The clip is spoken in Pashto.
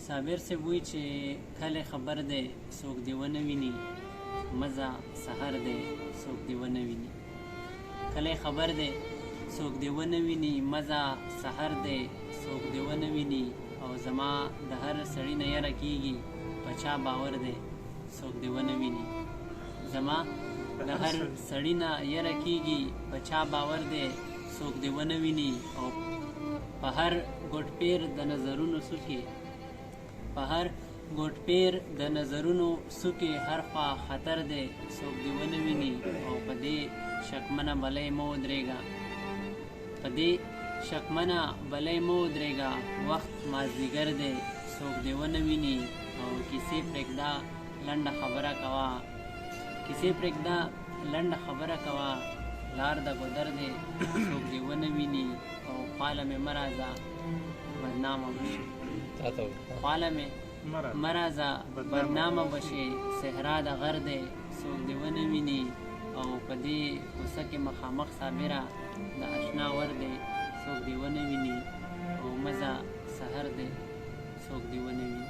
صابر سے وی چې کله خبر دی څوک دی ونه ویني مزه سحر دی څوک دی ونه ویني کله خبر دی څوک دی ونه ویني مزه سحر دی څوک دی ونه ویني او زما د هر سړی نه یره کیږي پچا باور دی څوک دی ونه ویني زما د هر سړی نه یره کیږي پچا باور دی څوک دی ونه ویني او په هر ګوټ پیر د نظرونو سوکي په هر ګوټ پیر د نظرونو سوکي هر خوا خطر دی څوک دی ونه ویني او په دې شکمنه بلۍ مه ودرېږه په دې شکمنه بلۍ مه ودرېږه وخت مازدیګر دی څوک دی ونه ویني او کیسې پرېږده لنډه خبره کوه کیسې پرېږده لنډه خبره کوه لار د ګودر دی څوک دی ونه ویني او خواله مې مه راځه بدنامه بشي خواله مې مه راځه بدنامه بشي صحرا د غر دی څوک دی ونه ویني او په دې کوڅه کې مخامخ صابره د اشنا ور دی څوک دی ونه ویني او مزه سحر دی څوک دی ونه ویني